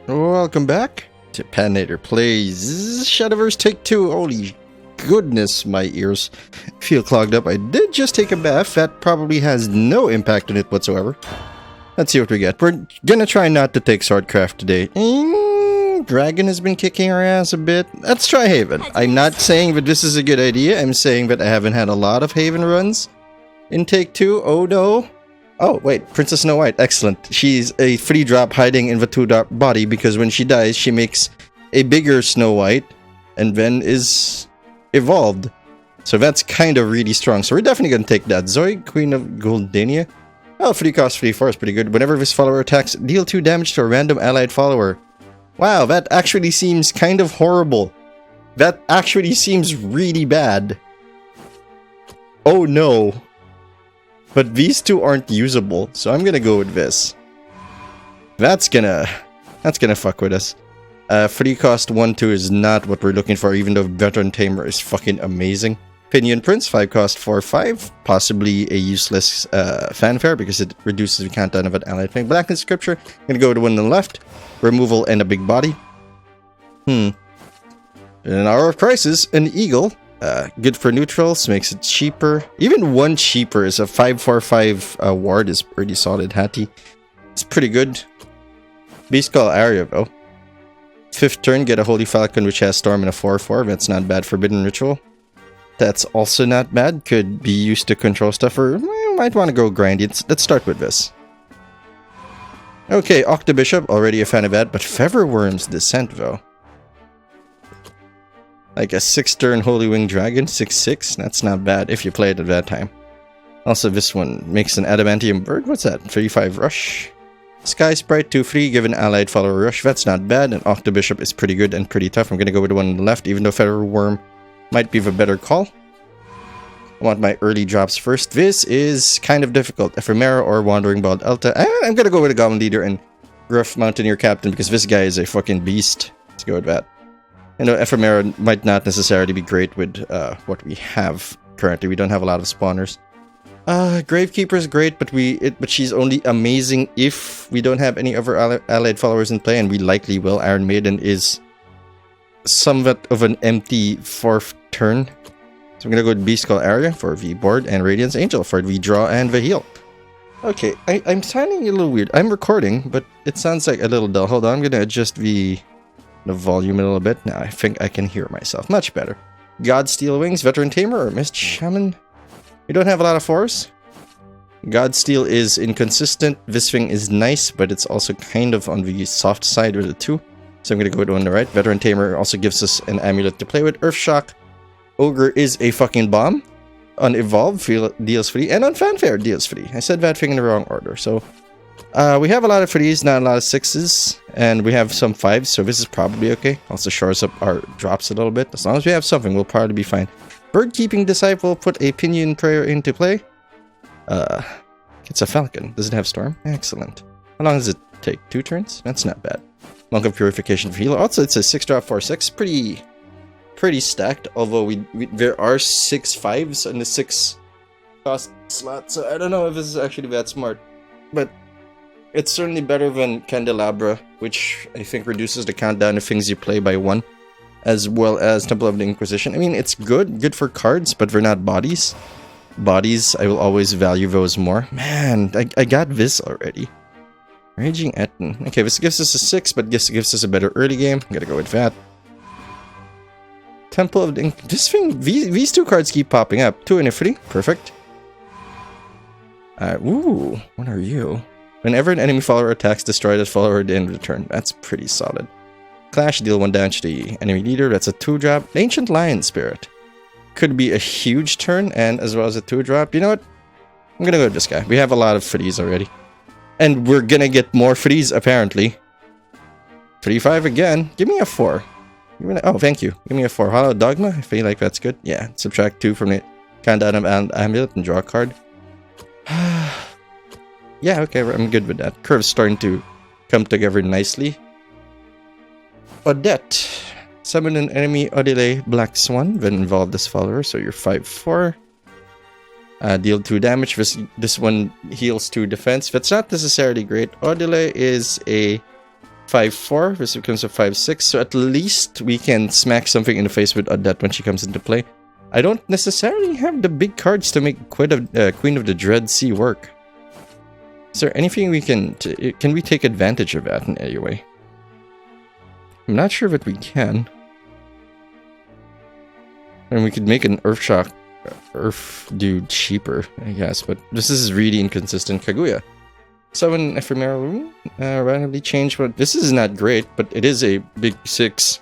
Welcome back to Patinator Plays Shadowverse Take 2. Holy goodness, my ears feel clogged up. I did just take a bath. That probably has no impact on it whatsoever. Let's see what we get. We're gonna try not to take Swordcraft today. Dragon has been kicking our ass a bit. Let's try Haven. I'm not saying that this is a good idea. I'm saying that I haven't had a lot of Haven runs in Take 2. Oh no. Oh, wait, Princess Snow White, excellent. She's a 3-drop hiding in the 2-drop body because when she dies, she makes a bigger Snow White and then is evolved. So that's kind of really strong. So we're definitely going to take that. Zoe, Queen of Goldania. Oh, 3 cost 3 4 is pretty good. Whenever this follower attacks, deal 2 damage to a random allied follower. Wow, that actually seems kind of horrible. That actually seems really bad. Oh no. But these two aren't usable, so I'm gonna go with this. That's gonna fuck with us. 3 cost 1 2 is not what we're looking for, even though Veteran Tamer is fucking amazing. Pinion Prince, 5 cost 4 5, possibly a useless fanfare because it reduces the countdown of an allied thing. Blackness Scripture, gonna go with the one on the left. Removal and a big body. In an Hour of Crisis, an Eagle. Good for neutrals, makes it cheaper. Even 1 cheaper is a 5/4/5 ward is pretty solid. Hattie, it's pretty good. Beast Call area though. 5th turn, get a Holy Falcon which has Storm and a 4/4. That's not bad. Forbidden Ritual. That's also not bad. Could be used to control stuff, or might want to go grindy. Let's start with this. Okay, Octobishop, already a fan of that, but Featherworm's Descent though. Like a 6-turn Holy Wing Dragon, 6/6. That's not bad if you play it at that time. Also, this one makes an Adamantium Bird. What's that? 35 Rush. Sky Sprite, 2/3. Give an allied follower Rush. That's not bad. And Octobishop is pretty good and pretty tough. I'm going to go with the one on the left, even though Featherworm might be the better call. I want my early drops first. This is kind of difficult. Ephemera or Wandering Bald Elta. I'm going to go with a Goblin Leader and Gruff Mountaineer Captain because this guy is a fucking beast. Let's go with that. I know Ephemera might not necessarily be great with what we have currently. We don't have a lot of spawners. Gravekeeper is great, but she's only amazing if we don't have any other allied followers in play, and we likely will. Iron Maiden is somewhat of an empty 4th turn. So I'm gonna go with Beast Call area for the board, and Radiance Angel for the draw and the heal. Okay, I'm sounding a little weird. I'm recording, but it sounds like a little dull. Hold on, I'm gonna adjust the volume a little bit. Now I think I can hear myself much better. Godsteel Wings, Veteran Tamer, or Mist Shaman. We don't have a lot of 4s. Godsteel is inconsistent. This thing is nice, but it's also kind of on the soft side with the 2. So I'm going to go with the one on the right. Veteran Tamer also gives us an amulet to play with. Earthshock. Ogre is a fucking bomb. On Evolve, deals free. And on Fanfare, deals free. I said that thing in the wrong order. So we have a lot of 3s, not a lot of 6s. And we have some 5s, so this is probably okay. Also shores up our drops a little bit. As long as we have something, we'll probably be fine. Birdkeeping Disciple, put a Pinion Prayer into play. It's a Falcon. Does it have Storm? Excellent. How long does it take? 2 turns? That's not bad. Monk of Purification for Healer. Also, it's a 6-drop 4/6. Pretty stacked. Although there are 6 5s in the 6 cost slot, so I don't know if this is actually that smart. But it's certainly better than Candelabra, which I think reduces the countdown of things you play by 1, as well as Temple of the Inquisition. I mean, it's good for cards, but they're not bodies. Bodies, I will always value those more. Man, I got this already. Raging Etten. Okay, this gives us a 6, but gives us a better early game. I'm gonna go with that. Temple of the this thing, these 2 cards keep popping up. 2 and a 3, perfect. Ooh, what are you? Whenever an enemy follower attacks, destroy that follower at the end of the turn. That's pretty solid. Clash, deal 1 damage to the enemy leader. That's a 2-drop. Ancient Lion Spirit. Could be a huge turn, and as well as a 2-drop. You know what? I'm gonna go with this guy. We have a lot of 3s already. And we're gonna get more 3s, apparently. 3/5 again. Give me a 4. Oh, thank you. Give me a 4. Hollow Dogma. I feel like that's good. Yeah, subtract 2 from the countdown of amulet and draw a card. Yeah, okay, I'm good with that. Curve's starting to come together nicely. Odette. Summon an enemy Odile Black Swan, then involve this follower, so you're 5/4. Deal 2 damage. This one heals 2 defense. That's not necessarily great. Odile is a 5-4. This becomes a 5-6. So at least we can smack something in the face with Odette when she comes into play. I don't necessarily have the big cards to make Queen of the Dread Sea work. Is there anything we can we take advantage of that in any way? I'm not sure that we can. And we could make an Earth dude cheaper, I guess, but this is really inconsistent. Kaguya. Summon Ephemeral Room. Randomly change, but this is not great, but it is a big 6.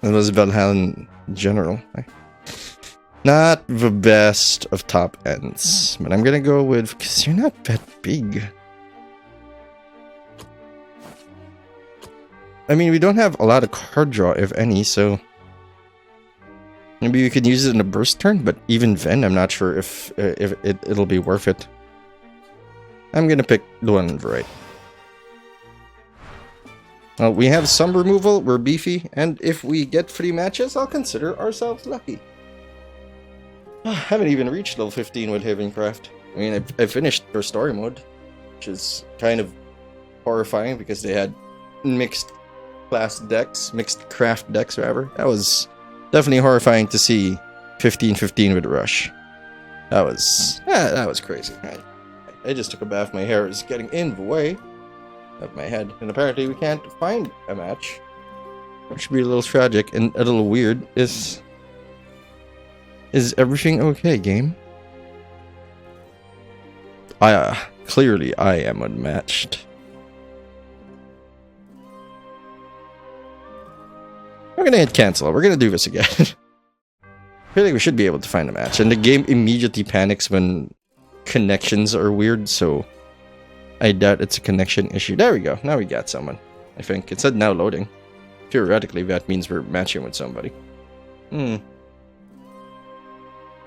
That was Valhalla in general. Not the best of top ends, but I'm gonna go with, because you're not that big. I mean, we don't have a lot of card draw, if any, so maybe we could use it in a burst turn, but even then, I'm not sure if it'll be worth it. I'm gonna pick the one on the right. Well, we have some removal, we're beefy, and if we get 3 matches, I'll consider ourselves lucky. I haven't even reached level 15 with Havencraft. I mean, I finished their story mode, which is kind of horrifying because they had mixed craft decks, rather. That was definitely horrifying to see 15-15 with Rush. That was crazy. I just took a bath. My hair is getting in the way of my head, and apparently we can't find a match, which should be a little tragic and a little weird. Is everything okay, game? Clearly I am unmatched. We're gonna hit cancel. We're gonna do this again. I feel like we should be able to find a match, and the game immediately panics when connections are weird, so I doubt it's a connection issue. There we go. Now we got someone. I think it said now loading. Theoretically, that means we're matching with somebody.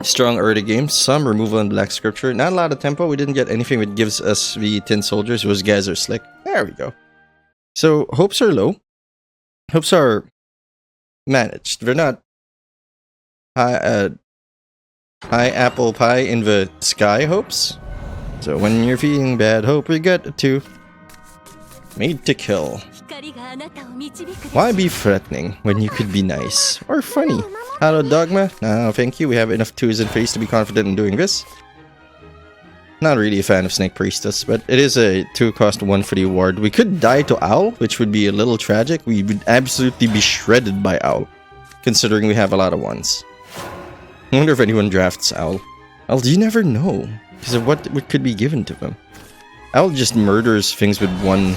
Strong early game, some removal in Black Scripture, not a lot of tempo. We didn't get anything that gives us the Tin Soldiers. Those guys are slick. There we go. So hopes are low. Hopes are managed. They're not high apple pie in the sky hopes. So when you're feeling bad hope, we get a 2. Made to kill. Why be threatening when you could be nice or funny? Hello, Dogma. No, thank you. We have enough 2s and 3s to be confident in doing this. Not really a fan of Snake Priestess, but it is a 2-cost 1 for the award. We could die to Owl, which would be a little tragic. We would absolutely be shredded by Owl, considering we have a lot of 1s. I wonder if anyone drafts Owl. Well, you never know, because of what could be given to them. Owl just murders things with 1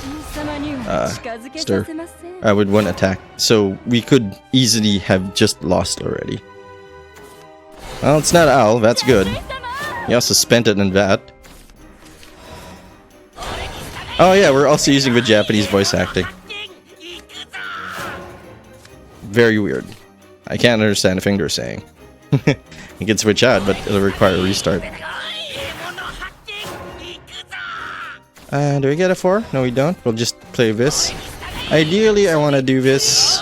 with 1 attack, so we could easily have just lost already. Well, it's not Owl, that's good. He also spent it on that. Oh yeah, we're also using the Japanese voice acting. Very weird. I can't understand a thing they're saying. You can switch out, but it'll require a restart. Do we get a 4? No, we don't. We'll just play this. Ideally, I want to do this.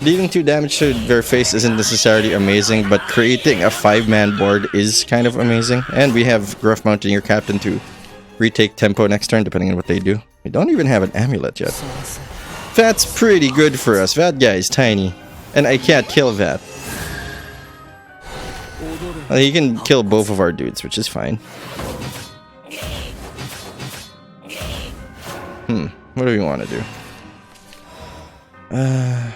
Dealing 2 damage to their face isn't necessarily amazing, but creating a 5-man board is kind of amazing. And we have Gruff Mountaineer Captain to retake tempo next turn, depending on what they do. We don't even have an amulet yet. That's pretty good for us. That guy is tiny. And I can't kill that. Well, he can kill both of our dudes, which is fine. What do we want to do? I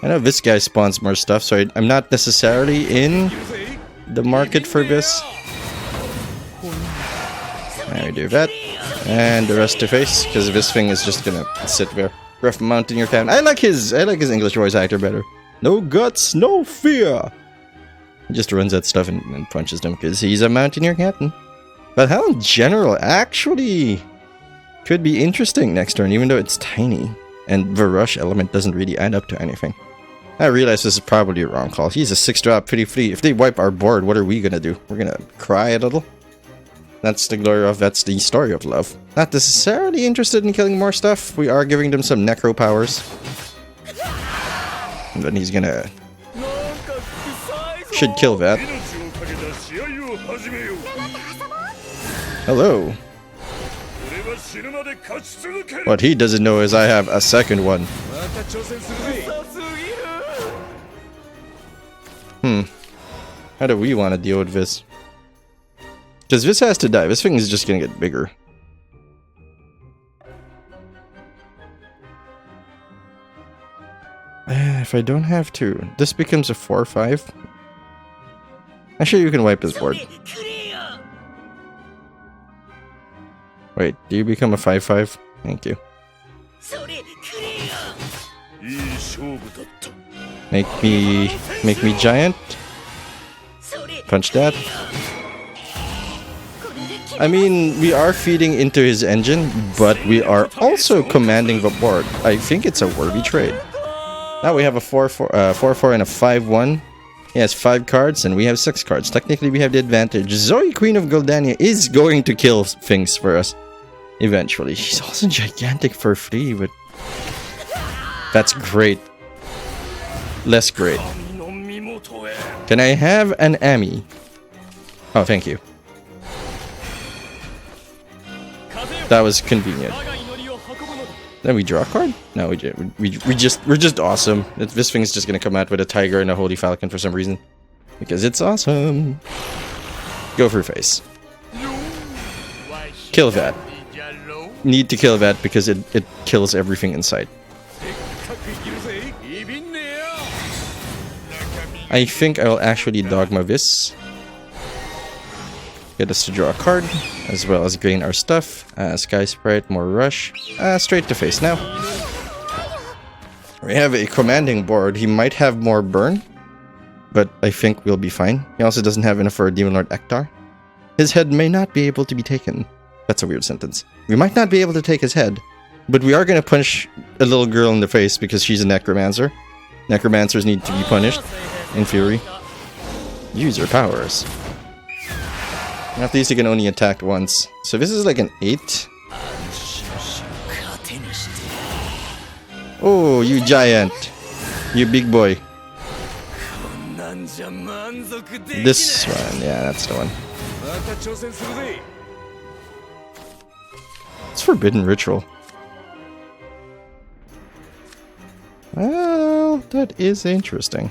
know this guy spawns more stuff, so I'm not necessarily in the market for this. I do that. And the rest to face, because this thing is just gonna sit there. Rough Mountaineer Captain. I like his English voice actor better. No guts, no fear. He just runs at stuff and punches them because he's a Mountaineer Captain. But how in general actually could be interesting next turn, even though it's tiny. And the rush element doesn't really add up to anything. I realize this is probably a wrong call. He's a 6-drop pretty free. If they wipe our board, what are we gonna do? We're gonna cry a little. That's the story of love. Not necessarily interested in killing more stuff. We are giving them some necro powers. And then he's gonna... should kill that. Hello. What he doesn't know is I have a second one. How do we want to deal with this? Because this has to die. This thing is just gonna get bigger. If I don't have to, this becomes a 4/5. Actually, you can wipe this board. Wait, do you become a 5/5? Thank you. Make me giant. Punch that. I mean, we are feeding into his engine, but we are also commanding the board. I think it's a worthy trade. Now we have a 4/4 and a 5/1. He has 5 cards and we have 6 cards. Technically, we have the advantage. Zoe, Queen of Goldania, is going to kill things for us eventually. She's also gigantic for free, but that's great. Less great. Can I have an Ami? Oh, thank you. That was convenient. Then we draw a card? No, we're just awesome. This thing's just gonna come out with a tiger and a holy falcon for some reason. Because it's awesome. Go for face. Kill that. Need to kill that because it kills everything in sight. I think I will actually dogma this. Get us to draw a card, as well as gain our stuff. Sky Sprite, more rush. Straight to face now. We have a commanding board. He might have more burn, but I think we'll be fine. He also doesn't have enough for a Demon Lord Ektar. His head may not be able to be taken. That's a weird sentence. We might not be able to take his head, but we are going to punch a little girl in the face because she's a necromancer. Necromancers need to be punished in fury. Use your powers. At least he can only attack once. So this is like an 8. Oh, you giant. You big boy. This one. Yeah, that's the one. It's Forbidden Ritual. Well, that is interesting.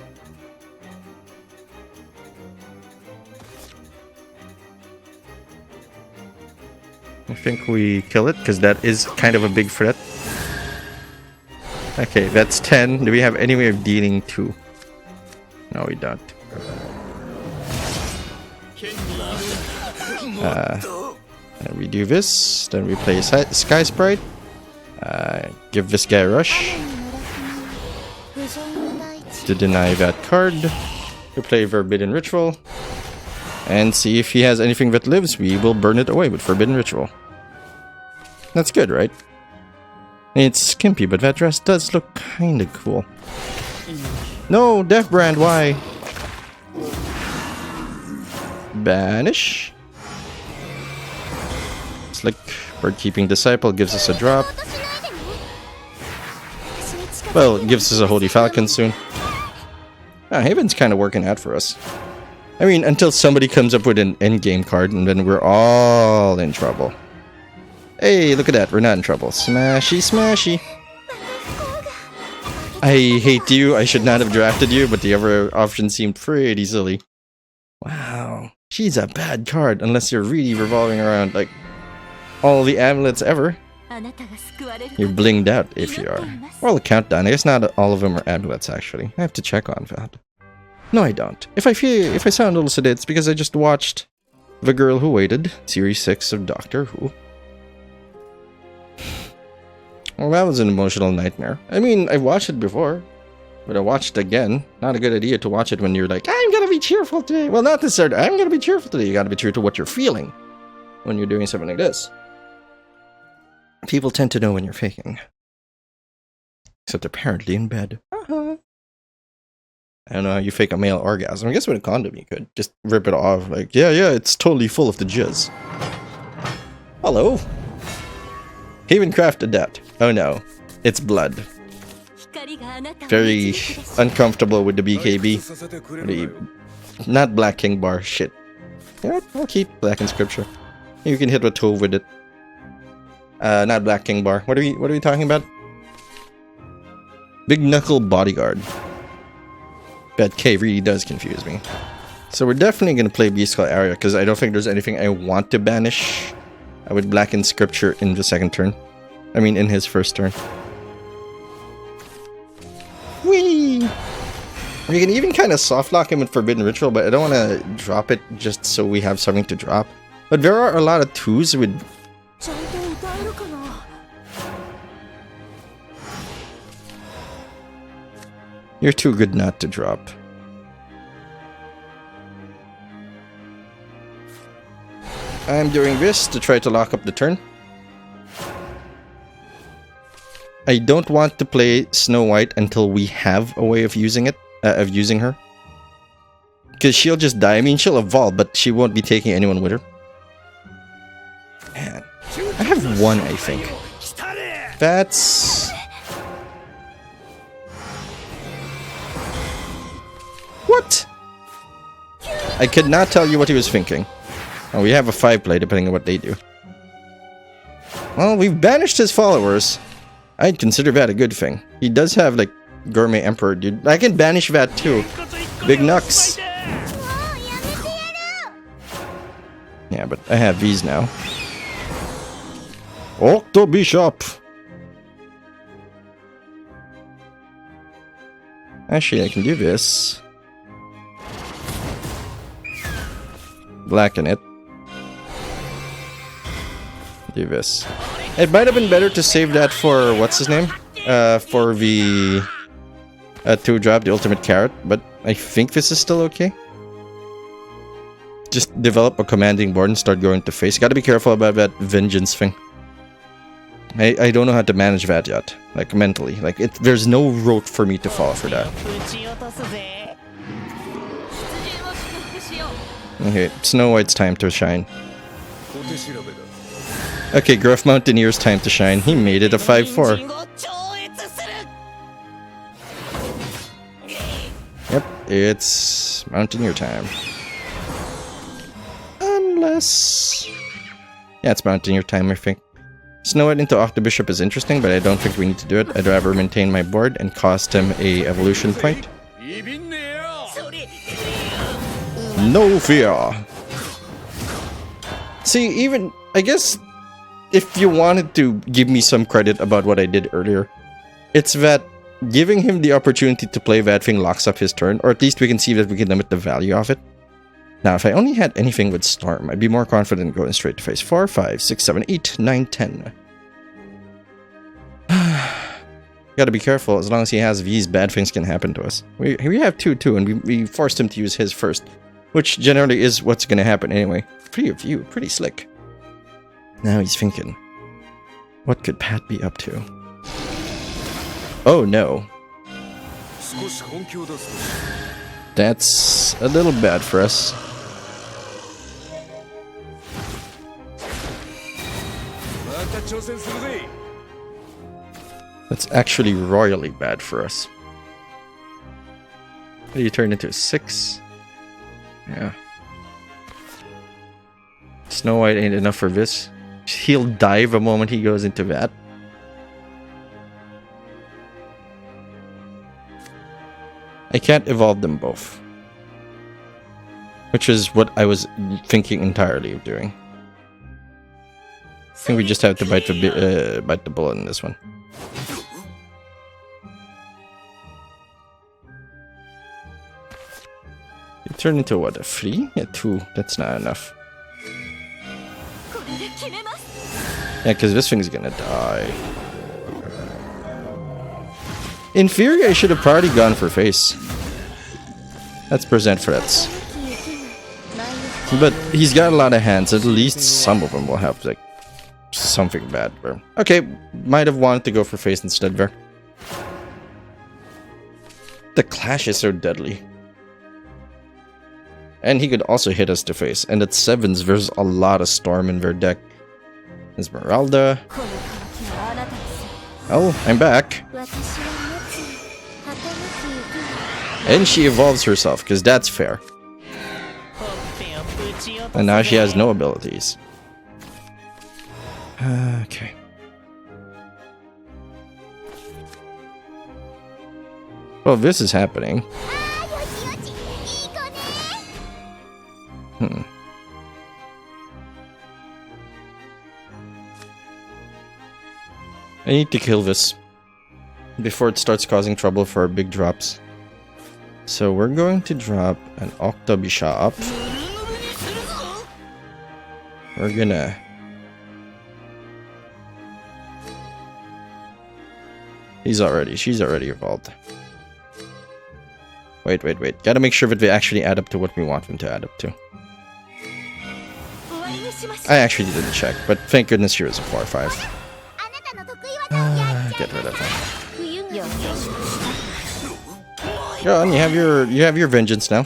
I think we kill it, because that is kind of a big threat. Okay, that's 10. Do we have any way of dealing 2? No, we don't. And we do this, then we play Sky Sprite. Give this guy a rush. To deny that card. We play Forbidden Ritual. And see if he has anything that lives, we will burn it away with Forbidden Ritual. That's good, right? It's skimpy, but that dress does look kinda cool. No, Death Brand, why? Banish. Slick. Bird Keeping Disciple gives us a drop. Well, it gives us a Holy Falcon soon. Haven's kind of working out for us. I mean, until somebody comes up with an endgame card, and then we're all in trouble. Hey, look at that. We're not in trouble. Smashy, smashy. I hate you. I should not have drafted you, but the other option seemed pretty silly. Wow. She's a bad card, unless you're really revolving around, like, all the amulets ever. You're blinged out if you are. Well, the countdown. I guess not all of them are amulets, actually. I have to check on that. No, I don't. If I sound a little sedate, it's because I just watched The Girl Who Waited, Series 6 of Doctor Who. Well, that was an emotional nightmare. I mean, I watched it before, but I watched it again. Not a good idea to watch it when you're like, I'm gonna be cheerful today. Well, not necessarily, I'm gonna be cheerful today. You gotta be true to what you're feeling when you're doing something like this. People tend to know when you're faking. Except apparently in bed. I don't know how you fake a male orgasm. I guess with a condom you could. Just rip it off. Like, yeah, it's totally full of the jizz. Hello. Havencraft Adept. Oh no. It's blood. Very uncomfortable with the BKB. Not Black King bar. Shit. Yeah, I'll keep Black in Scripture. You can hit with Tove with it. Not Black King Bar. What are we talking about? Big Knuckle Bodyguard. That K really does confuse me. So we're definitely going to play Beast Skull Area because I don't think there's anything I want to banish with Blackened Scripture in the second turn. I mean, in his first turn. Whee! We can even kind of soft lock him with Forbidden Ritual, but I don't want to drop it just so we have something to drop. But there are a lot of 2s with... You're too good not to drop. I'm doing this to try to lock up the turn. I don't want to play Snow White until we have a way of using it, using her. Because she'll just die. I mean, she'll evolve, but she won't be taking anyone with her. Man, I have one, I think. That's... What? I could not tell you what he was thinking. Oh, we have a 5-play depending on what they do. Well, we've banished his followers. I'd consider that a good thing. He does have, like, Gourmet Emperor, dude. I can banish that too. Big Nux. Yeah, but I have these now. Octo Bishop. Actually, I can do this. Blacken it. Do this. It might have been better to save that for what's his name? For the 2-drop, the ultimate carrot, but I think this is still okay. Just develop a commanding board and start going to face. Gotta be careful about that vengeance thing. I don't know how to manage that yet. Like mentally. Like there's no route for me to fall for that. Okay, Snow White's time to shine. Okay, Gruff Mountaineer's time to shine. He made it a 5-4. Yep, it's Mountaineer time. Unless... Yeah, it's Mountaineer time, I think. Snow White into Octobishop is interesting, but I don't think we need to do it. I'd rather maintain my board and cost him a evolution point. No fear! See, even... I guess... If you wanted to give me some credit about what I did earlier, it's that giving him the opportunity to play that thing locks up his turn, or at least we can see that we can limit the value of it. Now, if I only had anything with Storm, I'd be more confident going straight to face. 4, 5, 6, 7, 8, 9, 10. Gotta be careful, as long as he has these, bad things can happen to us. We have 2 too, and we forced him to use his first, which generally is what's gonna happen anyway. Pretty slick. Now he's thinking, what could Pat be up to? Oh no. That's a little bad for us. That's actually royally bad for us. What do you turn into? 6? Yeah. Snow White ain't enough for this. He'll die the moment he goes into that. I can't evolve them both. Which is what I was thinking entirely of doing. I think we just have to bite the bullet in this one. You turn into what, a 3? Yeah, 2. That's not enough. Yeah, because this thing's gonna die. In theory, I should have probably gone for face. Let's present threats. But he's got a lot of hands. At least some of them will have, like, something bad. Okay, might have wanted to go for face instead there. The clash is so deadly. And he could also hit us to face. And at 7s, there's a lot of Storm in their deck. Esmeralda. Oh, I'm back. And she evolves herself, because that's fair. And now she has no abilities. Okay. Well, this is happening. I need to kill this before it starts causing trouble for our big drops. So we're going to drop an Octobishop. We're gonna... she's already evolved. Wait. Gotta make sure that they actually add up to what we want them to add up to. I actually didn't check, but thank goodness here is a 4-5. Get rid of him. Go on, you have your vengeance now.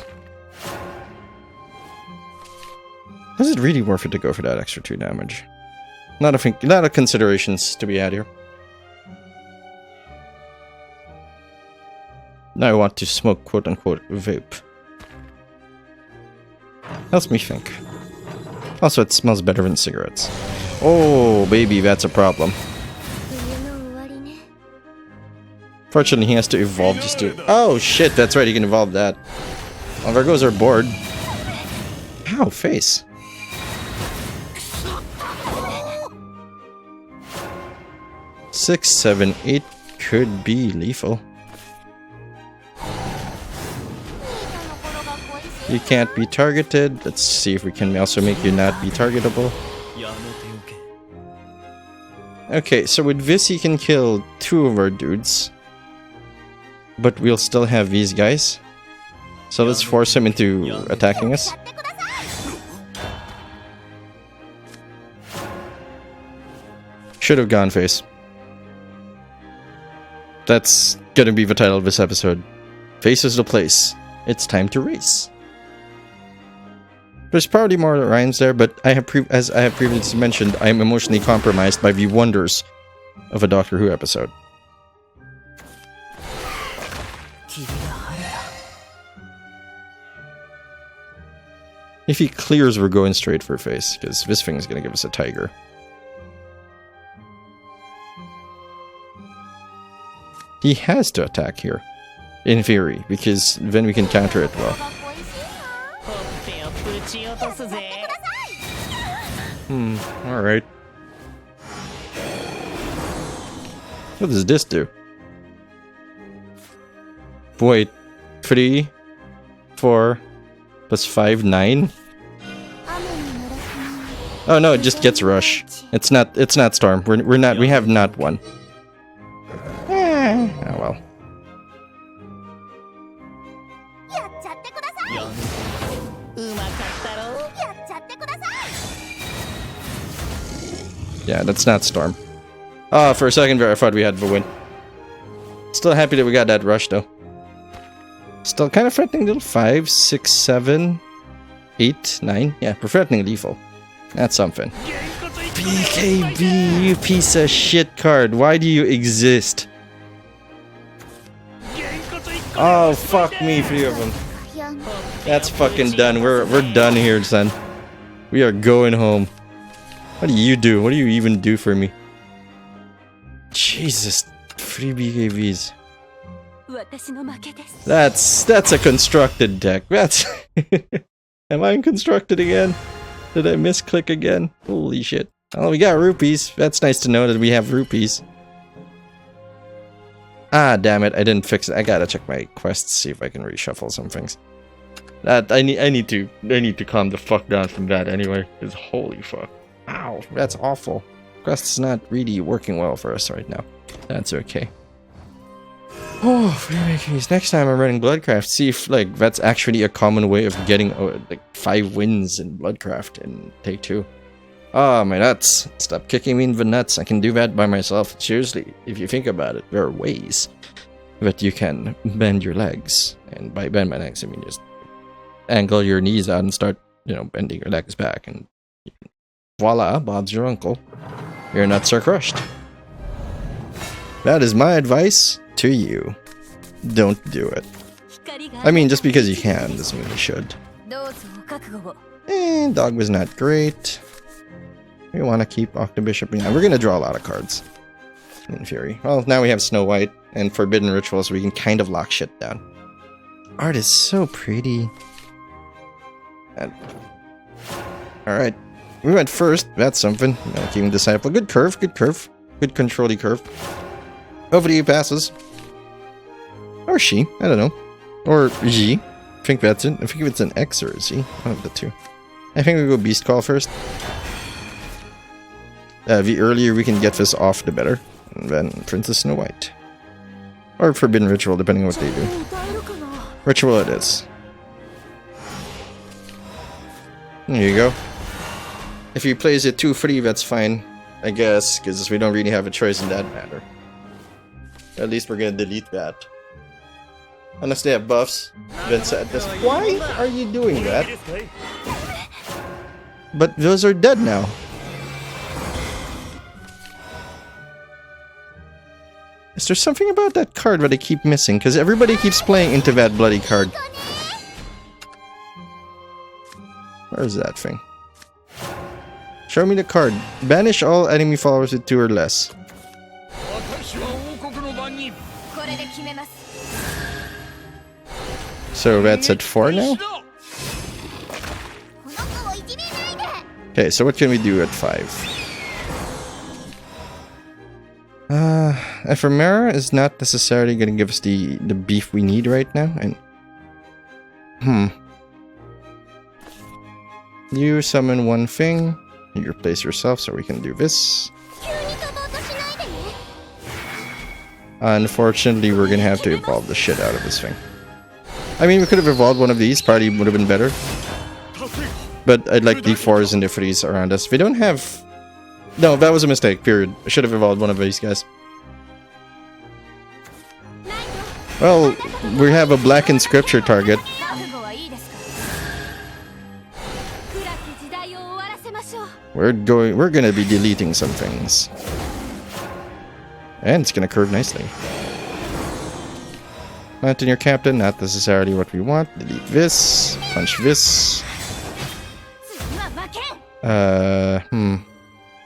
Is it really worth it to go for that extra 2 damage? Not a considerations to be had here. Now I want to smoke quote-unquote vape. Helps me think. Also, it smells better than cigarettes. Oh, baby, that's a problem. Fortunately, he has to evolve just to... oh, shit, that's right, he can evolve that. Well, there goes our board. Ow, face. Six, 7, 8 could be lethal. You can't be targeted. Let's see if we can also make you not be targetable. Okay, so with this he can kill 2 of our dudes. But we'll still have these guys. So let's force him into attacking us. Should have gone face. That's gonna be the title of this episode. Face is the place. It's time to race. There's probably more rhymes there, but as I have previously mentioned, I am emotionally compromised by the wonders of a Doctor Who episode. If he clears, we're going straight for face, because this thing is going to give us a tiger. He has to attack here, in theory, because then we can counter it well. Alright. What does this do? Wait, 3, 4, plus 5, 9? Oh no, it just gets rush. It's not storm. We have not won. Oh well. Yeah, that's not storm. Oh, for a second there I thought we had the win. Still happy that we got that rush though. Still kind of threatening little 5, 6, 7, 8, 9. Yeah, we're threatening lethal. That's something. BKB, you piece of shit card. Why do you exist? Oh, fuck me, 3 of them. That's fucking done. We're done here, son. We are going home. What do you do? What do you even do for me? Jesus, 3 BKBs. That's a constructed deck. That's... Am I constructed again? Did I misclick again? Holy shit. Oh, we got rupees. That's nice to know that we have rupees. Ah, damn it. I didn't fix it. I gotta check my quests, see if I can reshuffle some things. I need to calm the fuck down from that anyway. Because holy fuck. Ow, that's awful. Quest's not really working well for us right now. That's okay. Oh, freemakers. Next time I'm running Bloodcraft, see if like that's actually a common way of getting like 5 wins in Bloodcraft in Take 2. Oh, my nuts. Stop kicking me in the nuts. I can do that by myself. Seriously, if you think about it, there are ways that you can bend your legs. And by bend my legs, I mean just angle your knees out and start, you know, bending your legs back. And voila, Bob's your uncle. Your nuts are crushed. That is my advice to you. Don't do it. I mean, just because you can doesn't mean you should. Dog was not great. We want to keep Octobishop. Yeah, we're going to draw a lot of cards. in theory. Well, now we have Snow White and Forbidden Rituals, so we can kind of lock shit down. Art is so pretty. Alright. We went first. That's something. King Disciple. Good curve, good curve. Good control-y curve. Over to you passes. Or she. I don't know. Or G. I think that's it. I think it's an X or a Z. One of the two. I think we go Beast Call first. The earlier we can get this off, the better. And then Princess Snow White. Or Forbidden Ritual, depending on what they do. Ritual it is. There you go. If he plays it 2-3, that's fine. I guess, because we don't really have a choice in that matter. At least we're gonna delete that. Unless they have buffs. Then said this. Why are you doing that? But those are dead now. Is there something about that card that I keep missing? Because everybody keeps playing into that bloody card. Where is that thing? Show me the card. Banish all enemy followers with 2 or less. So that's at 4 now? Okay, so what can we do at 5? Ephemera is not necessarily going to give us the beef we need right now. And you summon one thing. You replace yourself so we can do this. Unfortunately, we're going to have to evolve the shit out of this thing. I mean, we could have evolved one of these. Probably would have been better. But I'd like D4s and D3s around us. We don't have... No, that was a mistake, period. I should have evolved one of these guys. Well, we have a blackened scripture target. We're gonna be deleting some things. And it's gonna curve nicely. Mountaineer Captain, not necessarily what we want. Delete this. Punch this.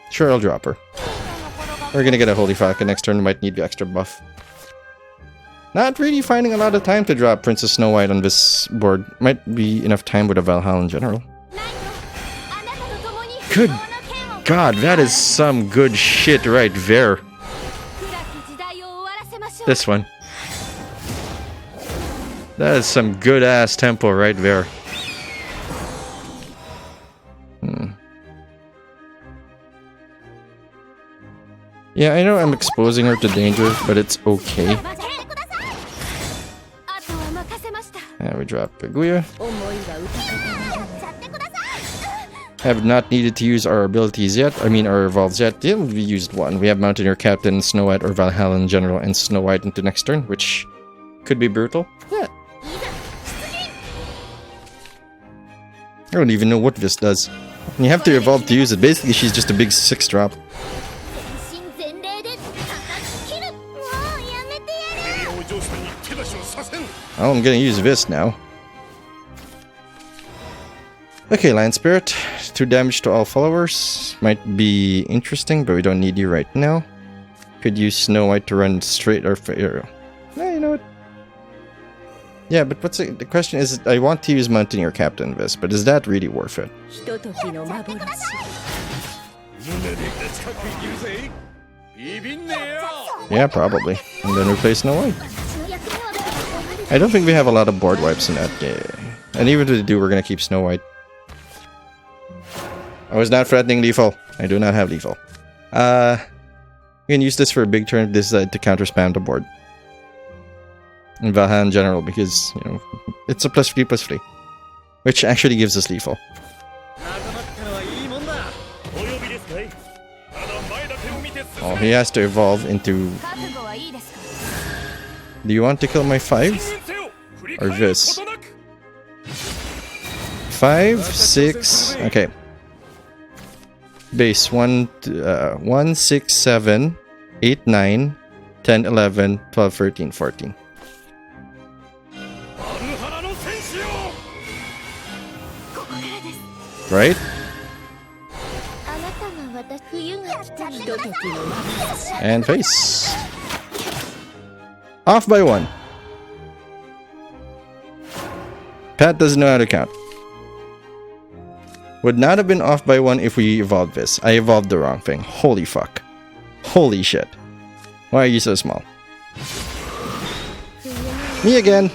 Sure, I'll drop her. We're gonna get a Holy Falcon next turn. Might need the extra buff. Not really finding a lot of time to drop Princess Snow White on this board. Might be enough time with a Valhalla in general. Good God, that is some good shit right there. This one. That is some good ass tempo right there. Yeah, I know I'm exposing her to danger, but it's okay. And we drop Peguya. Have not needed to use our abilities yet. I mean, our evolves yet. Yeah, we used one. We have Mountaineer Captain, Snow White, or Valhalla in general, and Snow White into next turn, which could be brutal. Yeah. I don't even know what this does. You have to evolve to use it. Basically, she's just a big 6-drop. Oh, I'm gonna use this now. Okay, Lion Spirit. 2 damage to all followers. Might be interesting, but we don't need you right now. Could use Snow White to run straight or... Yeah, you know what? Yeah, but what's the question is, I want to use Mountaineer Captain this, but is that really worth it? Yeah, probably. And then replace Snow White. I don't think we have a lot of board wipes in that game. And even if we do, we're gonna keep Snow White. I was not threatening lethal. I do not have lethal. We can use this for a big turn. This to counter spam the board. And Valhalla in general, because, you know, it's a +3/+3. Which actually gives us lethal. Oh, he has to evolve into... Do you want to kill my 5? Or this? 5, 6... Okay. Base 1, 6, 7, 8, 9, 10, 11, 12, 13, 14. Right? And face. Off by 1. Pat doesn't know how to count. Would not have been off by 1 if we evolved this. I evolved the wrong thing. Holy fuck. Holy shit. Why are you so small? Me again.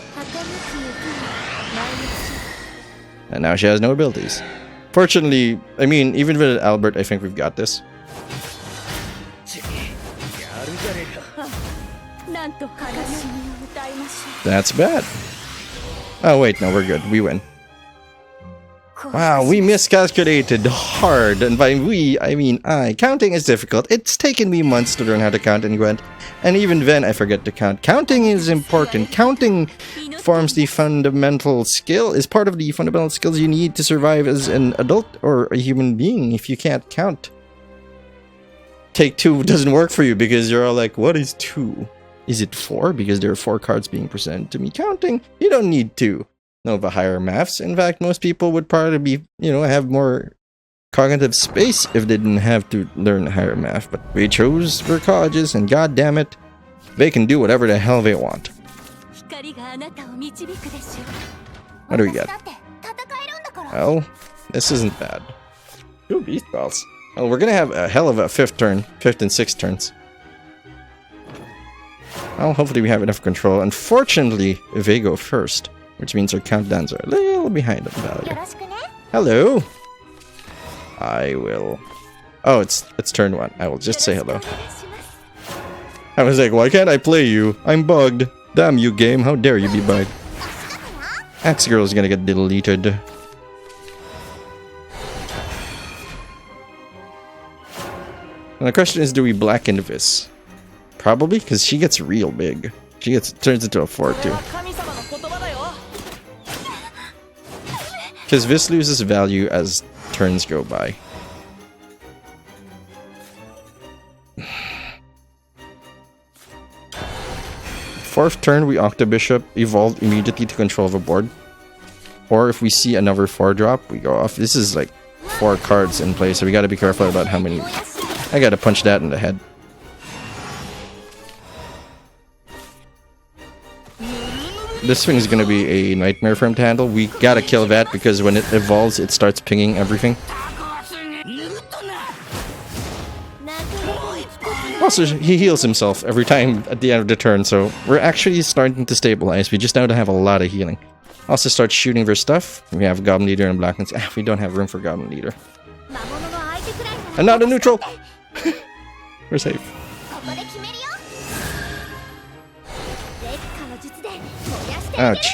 And now she has no abilities. Fortunately, I mean, even with Albert, I think we've got this. That's bad. Oh wait, no, we're good. We win. Wow, we miscalculated hard, and by we, I mean I. Counting is difficult. It's taken me months to learn how to count in Gwent, and even then I forget to count. Counting is important. Counting forms the fundamental skill, is part of the fundamental skills you need to survive as an adult or a human being. If you can't count, Take 2 doesn't work for you because you're all like, what is 2? Is it 4? Because there are 4 cards being presented to me. Counting, you don't need to know the higher maths. In fact, most people would probably be, have more cognitive space if they didn't have to learn higher math. But we chose for colleges, and god damn it, they can do whatever the hell they want. What do we get? Well, this isn't bad. 2 beast balls. Well, we're gonna have a hell of a 5th and 6th turns. Well, hopefully we have enough control. Unfortunately, they go first, which means our countdowns are a little behind on value. Hello. I will. Oh, it's turn 1. I will just say hello. I was like, why can't I play you? I'm bugged. Damn you, game. How dare you be bugged? Axe Girl is gonna get deleted. And the question is, do we blacken this? Probably, because she gets real big. She turns into a 4 too. Because this loses value as turns go by. Fourth turn, we Octobishop, evolve immediately to control the board. Or if we see another 4 drop, we go off. This is like 4 cards in play, so we gotta be careful about how many. I gotta punch that in the head. This thing is gonna be a nightmare for him to handle. We gotta kill that because when it evolves, it starts pinging everything. Also, he heals himself every time at the end of the turn, so we're actually starting to stabilize. We just now don't have a lot of healing. Also start shooting their stuff. We have Goblin Leader and Blackness. We don't have room for Goblin Leader. And not a neutral! We're safe. Ouch.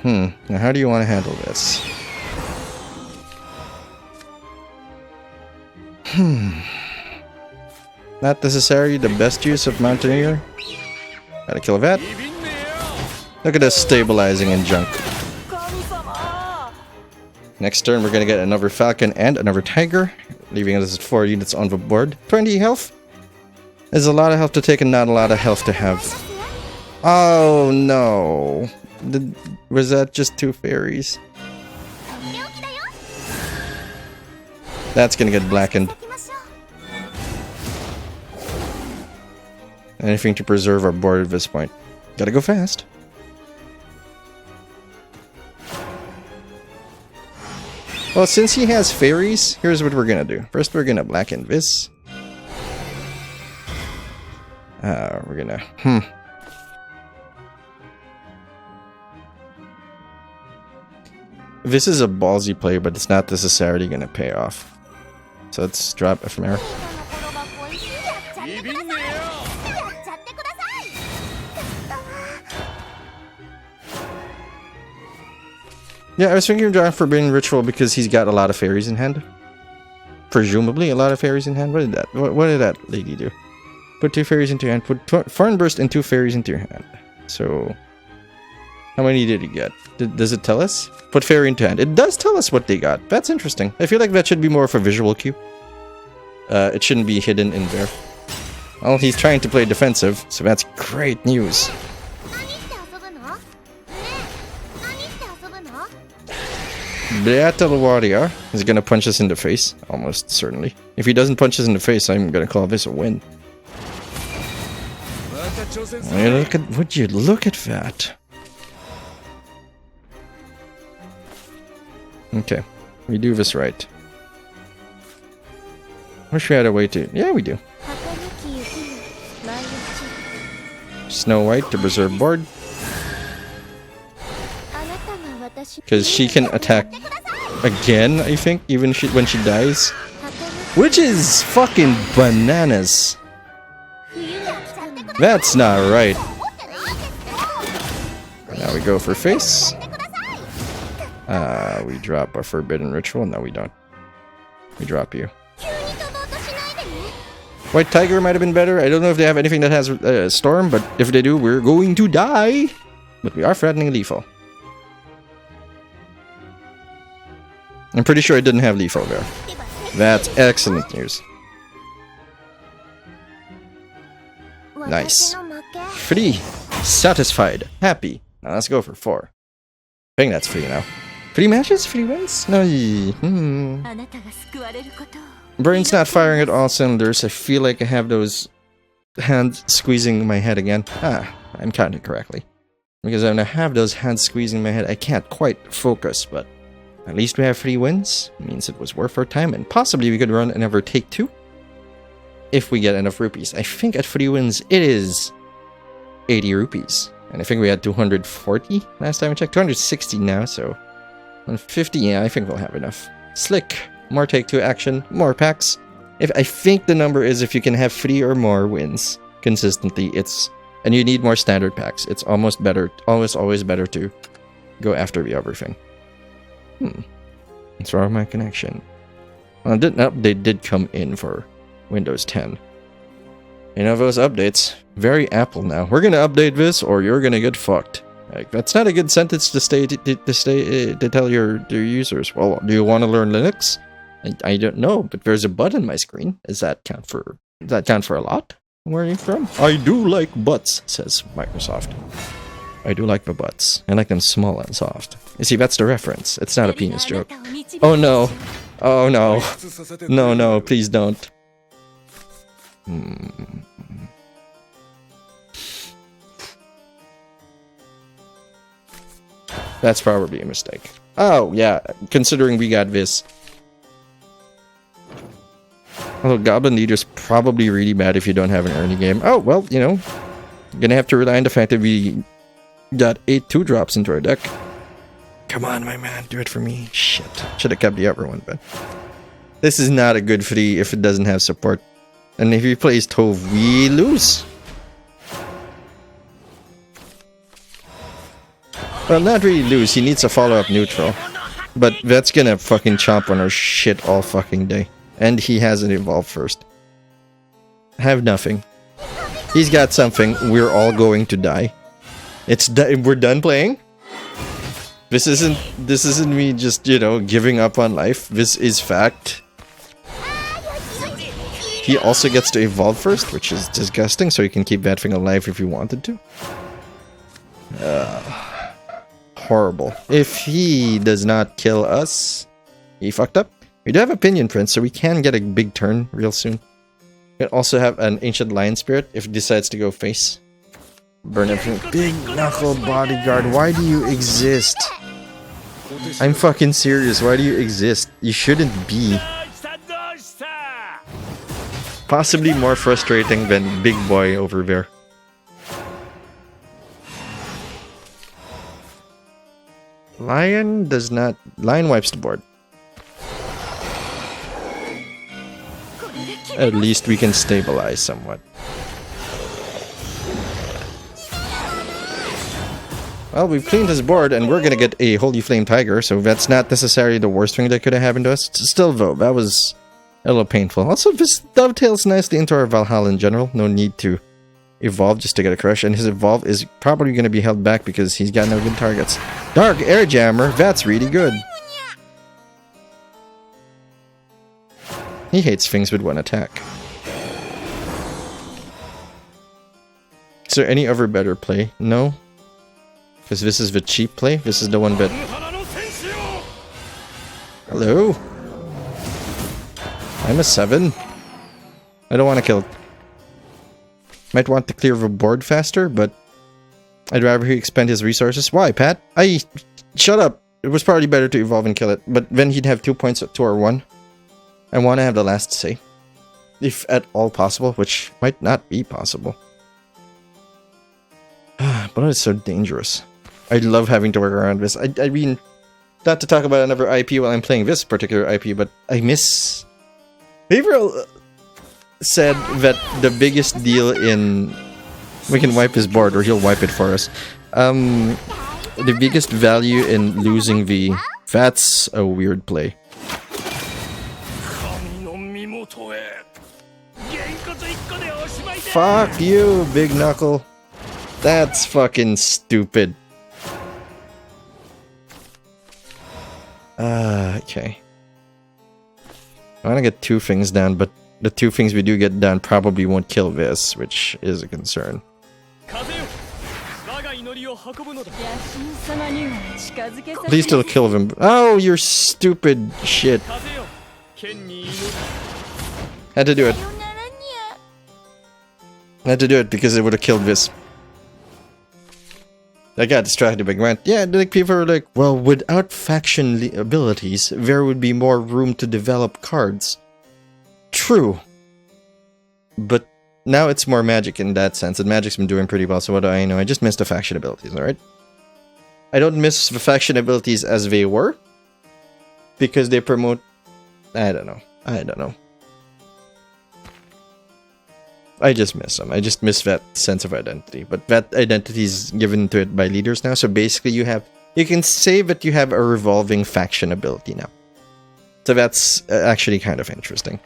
Now how do you want to handle this? Not necessarily the best use of Mountaineer. Gotta kill that. Look at us stabilizing and junk. Next turn, we're gonna get another Falcon and another Tiger, leaving us at 4 units on the board. 20 health. There's a lot of health to take and not a lot of health to have. Oh no. Was that just 2 fairies? That's gonna get blackened. Anything to preserve our board at this point. Gotta go fast. Well, since he has fairies, here's what we're gonna do. First, we're gonna blacken this. We're gonna... This is a ballsy play, but it's not necessarily gonna pay off. So let's drop Ephemera. Yeah, I was thinking of drawing Forbidden Ritual because he's got a lot of fairies in hand. Presumably a lot of fairies in hand. What did that? What did that lady do? Put 2 fairies into your hand. Put Thorn Burst and 2 fairies into your hand. So, how many did he get? Does it tell us? Put fairy into hand. It does tell us what they got. That's interesting. I feel like that should be more of a visual cue. It shouldn't be hidden in there. Well, he's trying to play defensive, so that's great news. Battle Warrior is gonna punch us in the face, almost certainly. If he doesn't punch us in the face, I'm gonna call this a win. Would you look at that? Okay, we do this right. Wish we had a way to... Yeah, we do. Snow White to preserve board. Because she can attack again, I think, even when she dies. Which is fucking bananas. That's not right. Now we go for face. We drop a Forbidden Ritual. No, we don't. We drop you. White Tiger might have been better. I don't know if they have anything that has Storm, but if they do, we're going to die. But we are threatening lethal. I'm pretty sure it didn't have lethal there. That's excellent news. Nice. 3. Satisfied. Happy. Now let's go for 4. I think that's 3 now. 3 matches? 3 wins? No. Brain's not firing at all cylinders. I feel like I have those hands squeezing my head again. I'm counting correctly. Because when I have those hands squeezing my head, I can't quite focus, but at least we have 3 wins. It means it was worth our time, and possibly we could run another take 2 if we get enough rupees. I think at 3 wins, it is 80 rupees. And I think we had 240 last time I checked. 260 now, so 150, yeah, I think we'll have enough. Slick. More take 2 action, more packs. I think the number is if you can have 3 or more wins consistently, and you need more standard packs. It's almost better, always better to go after the other thing. What's wrong with my connection? Well, they did come in for Windows 10. You know those updates? Very Apple now. We're gonna update this, or you're gonna get fucked. Like, that's not a good sentence to tell your users. Well, do you want to learn Linux? I don't know, but there's a button on my screen. Does that count for a lot? Where are you from? I do like butts, says Microsoft. I do like the butts. I like them small and soft. You see, that's the reference. It's not a penis joke. Oh no. Oh no. No, please don't. That's probably a mistake. Oh, yeah, considering we got this. Although Goblin Leader's probably really bad if you don't have an early game. Oh, well, you know, gonna have to rely on the fact that we got 8 2-drops into our deck. Come on, my man, do it for me. Shit. Should have kept the other one, but... This is not a good free if it doesn't have support. And if he plays Tove, we lose. Well, not really lose. He needs a follow-up neutral. But that's gonna fucking chomp on our shit all fucking day. And he hasn't evolved first. Have nothing. He's got something. We're all going to die. We're done playing? This isn't me just, you know, giving up on life. This is fact. He also gets to evolve first, which is disgusting, so he can keep that thing alive if he wanted to. Horrible. If he does not kill us, he fucked up. We do have a Pinion Prince, so we can get a big turn real soon. We can also have an Ancient Lion Spirit if he decides to go face. Burn everything. Big Knuckle Bodyguard, why do you exist? I'm fucking serious, why do you exist? You shouldn't be. Possibly more frustrating than Big Boy over there. Lion does not... Lion wipes the board. At least we can stabilize somewhat. Well, we've cleaned his board, and we're gonna get a Holy Flame Tiger, so that's not necessarily the worst thing that could have happened to us. Still, though, that was a little painful. Also, this dovetails nicely into our Valhalla in general. No need to evolve just to get a crush, and his evolve is probably gonna be held back because he's got no good targets. Dark Air Jammer, that's really good. He hates things with 1 attack. Is there any other better play? No? Because this is the cheap play. This is the one that... Hello? I'm a 7. I don't want to kill it. Might want to clear the board faster, but I'd rather he expend his resources. Why, Pat? Shut up! It was probably better to evolve and kill it, but then he'd have 2 points to our 1. I want to have the last say. If at all possible, which might not be possible. But it's so dangerous. I love having to work around this. I mean, not to talk about another IP while I'm playing this particular IP, but I miss... Gabriel said that the biggest deal in... We can wipe his board, or he'll wipe it for us. The biggest value in losing the... That's a weird play. Fuck you, Big Knuckle. That's fucking stupid. Okay. I want to get 2 things down, but the 2 things we do get down probably won't kill this, which is a concern. Please still kill him. Oh, you're stupid shit. Had to do it. Had to do it because it would have killed this. I got distracted by Grant. Yeah, like people are like, well, without faction abilities, there would be more room to develop cards. True. But now it's more Magic in that sense, and Magic's been doing pretty well, so what do I know? I just missed the faction abilities, alright? I don't miss the faction abilities as they were, because they promote... I don't know. I just miss them. I just miss that sense of identity. But that identity is given to it by leaders now. So basically you can say that you have a revolving faction ability now. So that's actually kind of interesting.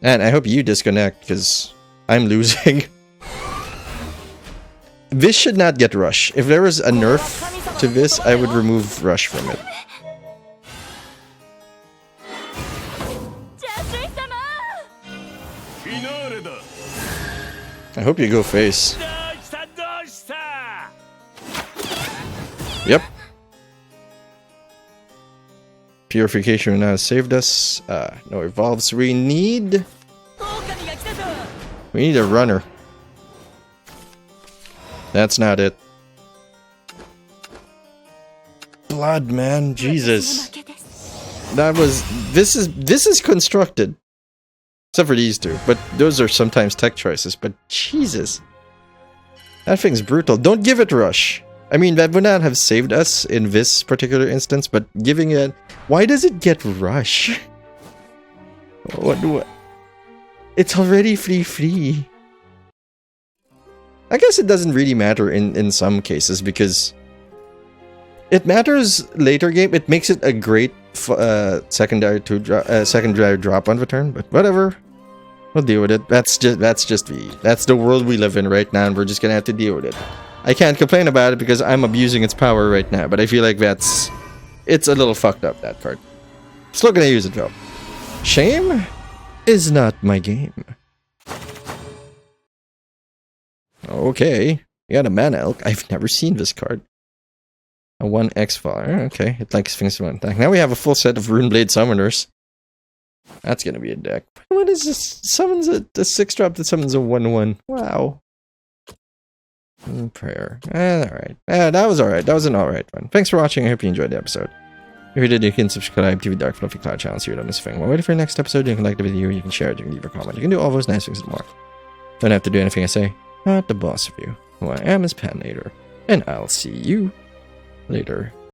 And I hope you disconnect because I'm losing. This should not get Rush. If there was a nerf to this, I would remove Rush from it. I hope you go face. Yep. Purification now saved us. No evolves. We need a runner. That's not it. Blood, man. Jesus. This is constructed. Except for these two, but those are sometimes tech choices, but Jesus. That thing's brutal. Don't give it Rush. I mean, that would not have saved us in this particular instance, but giving it... Why does it get Rush? What? It's already free. I guess it doesn't really matter in some cases, because... It matters later game. It makes it a great secondary drop on the turn, but whatever. We'll deal with it. That's the world we live in right now, and we're just gonna have to deal with it. I can't complain about it because I'm abusing its power right now, but I feel like it's a little fucked up, that part. Still gonna use it though. Shame is not my game. Okay, we got a Mana Elk. I've never seen this card. A 1x fire. Okay, it likes things to one attack. Now we have a full set of Runeblade Summoners. That's gonna be a deck. What is this? Summons a 6-drop that summons a 1/1. Wow. Prayer. Alright. That was alright. That was an alright one. Thanks for watching. I hope you enjoyed the episode. If you did, you can subscribe to the Dark Fluffy Cloud channel so you don't miss a thing. While waiting for your next episode, you can like the video, you can share it, you can leave a comment. You can do all those nice things and more. Don't have to do anything I say. Not the boss of you. Who I am is Patinator. And I'll see you later.